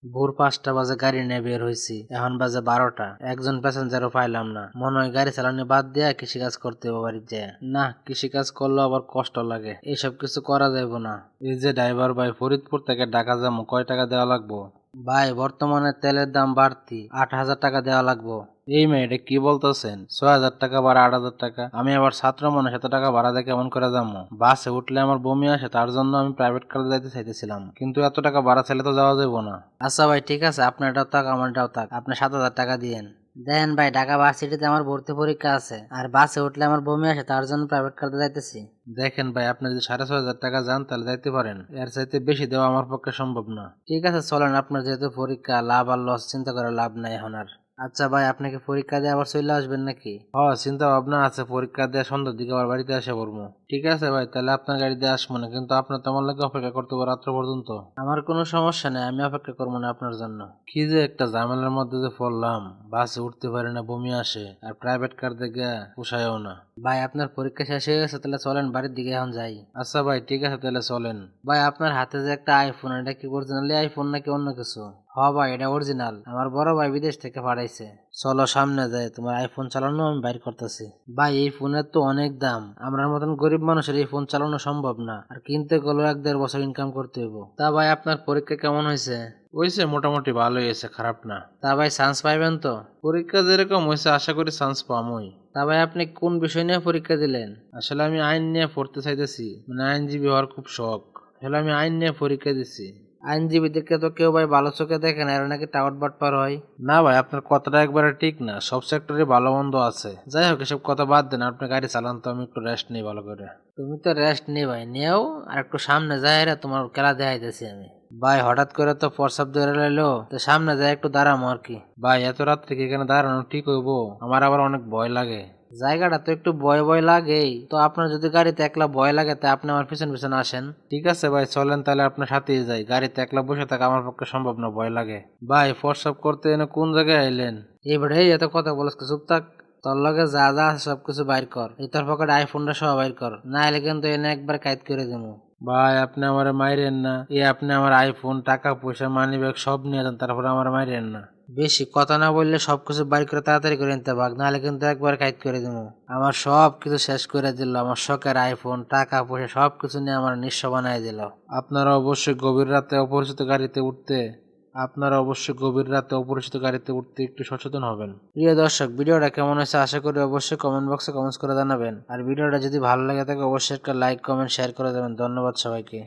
ভোর 5টা বাজে গাড়ি নিয়ে বের হইছি, এখন বাজে 12টা। একজন প্যাসেঞ্জারও পাইলাম না। মনে হয় গাড়ি চালানো বাদ দিয়া কৃষিকাজ করতে হবে বাড়িতে যায়। না, কৃষিকাজ করলেও আবার কষ্ট লাগে, এইসব কিছু করা যাইব না। এই যে ড্রাইভার ভাই, ফরিদপুর থেকে ঢাকা যাবো, কয় টাকা দেওয়া লাগবো? ভাই বর্তমানে তেলের দাম বাড়তি, 8,000 টাকা দেওয়া লাগবো। এই মেয়ে, এটা কি বলতেছেন? 6,000 টাকা ভাড়া, 8,000 টাকা? আমি আবার ছাত্র মানুষ, এত টাকা ভাড়া দিয়ে কেমন করে যাবো? বাসে উঠলে আমার বমি আসে, তার জন্য আমি প্রাইভেট কারে যাইতে চাইতেছিলাম, কিন্তু এত টাকা ভাড়া চাইলে তো যাওয়া যাবো না। আচ্ছা ভাই, ঠিক আছে, আপনারটাও থাক আমারটাও থাক, আপনি 7,000 টাকা দিয়েন। দেন ভাই, ঢাকা ভার্সিটিতে আমার ভর্তি পরীক্ষা আছে, আর বাসে উঠলে আমার বমি আসে, তার জন্য প্রাইভেট কারে যাইতেছি। দেখেন ভাই, আপনি যদি 6,500 টাকা যান তাহলে যাইতে পারেন, এর চাইতে বেশি দেওয়া আমার পক্ষে সম্ভব না। ঠিক আছে চলেন, আপনার যেহেতু পরীক্ষা, লাভ আর লস চিন্তা করে লাভ নাই এখন আর। আচ্ছা ভাই, আপনি কি পরীক্ষা দিয়ে আবার চলে আসবেন নাকি? চিন্তা ভাবনা আছে, পরীক্ষা দিয়ে সন্ধ্যার দিকে আবার বাড়িতে এসে পড়বো। ঠিক আছে ভাই, তাহলে আপনার গাড়িতে আসবো না, কিন্তু আপনার তো আমার লাগে অপেক্ষা করতে হবে রাত্র পর্যন্ত। আমার কোনো সমস্যা নেই, আমি অপেক্ষা করবো না আপনার জন্য। কি যে একটা ঝামেলার মধ্যে যে পড়লাম, বাসে উঠতে পারি না, বমি আসে, আর প্রাইভেট কার দেখে পোষায়ও না। ভাই আপনার পরীক্ষা শেষ হয়ে গেছে, তাহলে চলেন বাড়ির দিকে এখন যাই। আচ্ছা ভাই, ঠিক আছে, তাহলে চলেন। ভাই আপনার হাতে যে একটা আইফোন, এটা কি অরিজিনালি আইফোন নাকি অন্য কিছু? ভাই এটা অরিজিনাল, আমার বড় ভাই বিদেশ থেকে পাঠাইছে। চলো সামনে যায়, তোমার আইফোন চালানো আমি বাইর করতেছি। ভাই এই ফোনের তো অনেক দাম, আমার মতন গরিব মানুষের এই ফোন চালানো সম্ভব না, আর কিনতে গেলেও 1-1.5 বছর ইনকাম করতে হইব। তা ভাই আপনার পরীক্ষা কেমন হয়েছে? হয়েছে মোটামুটি ভালোই হয়েছে, খারাপ না। তা ভাই চান্স পাইবেন তো? পরীক্ষা যেরকম হয়েছে আশা করি চান্স পামই। তা ভাই আপনি কোন বিষয় নিয়ে পরীক্ষা দিলেন? আসলে আমি আইন নিয়ে পড়তে চাইতেছি, মানে আইনজীবী হওয়ার খুব শখ। আসলে আমি আইন নিয়ে পরীক্ষা দিছি। আইনজীবীদেরকে তো কেউ ভাই ভালো চোখে দেখে না, এরা নাকি টাউট বাটপার হয়। না ভাই, আপনার কথাটা একবারে ঠিক না, সব সেক্টরে ভালো মন্দ আছে। যাই হোক, এসব কথা বাদ দেন, আপনি গাড়ি চালান তো, আমি একটু রেস্ট নিই ভালো করে। তুমি তো রেস্ট নিই ভাই, নিয়েও আর একটু সামনে যাই, তোমার খেলা দেখাইতেছি আমি। ভাই হঠাৎ করে তো প্রস্রাব ধরে লাইলো, তো সামনে যাই একটু দাঁড়ামো আর কি। ভাই এত রাত্রে কি এখানে দাঁড়ানো ঠিক হইবো? আমার আবার অনেক ভয় লাগে। জায়গাটা তো একটু ভয় ভয় লাগেই তো, আপনার যদি গাড়িতে একলা ভয় লাগে তা আপনি আমার পিছন পিছন আসেন। ঠিক আছে ভাই, চলেন তাহলে আপনার সাথেই যাই, গাড়িতে একলা বসে থাকা আমার পক্ষে সম্ভব না, ভয় লাগে। ভাই প্রস্রাব করতে এনে কোন জায়গায় আইলেন? এবারে এত কথা বলছ, চুপ থাক। তোর লগে যা যা আছে সবকিছু বাইর কর, এই তোর পকেটে আইফোনটা সহ বাইর কর, না এলে কিন্তু এনে একবার কাইট করে দেবো। ভাই আপনি আমার মাইরেন না, আপনি আমার আইফোন, টাকা পয়সা, মানি ব্যাগ সব নিয়ে যান, তারপরে আমার মাইরেন না। বেশি কথা না বললে সবকিছু বাইর করে তাড়াতাড়ি করে নিতে ভাগ, নাহলে কিন্তু একবার কাইট করে দেবো। আমার সব কিছু শেষ করে দিল, আমার শখের আইফোন, টাকা পয়সা সবকিছু নিয়ে আমার নিঃস্ব বানাই দিল। আপনারা অবশ্যই গভীর রাতে অপরিচিত গাড়িতে উঠতে একটু সচেতন হবেন। প্রিয় দর্শক, ভিডিওটা কেমন হয়েছে আশা করি অবশ্যই কমেন্ট বক্সে কমেন্টস করে জানাবেন, আর ভিডিওটা যদি ভালো লাগে থাকে অবশ্যই একটা লাইক কমেন্ট শেয়ার করে দেবেন। ধন্যবাদ সবাইকে।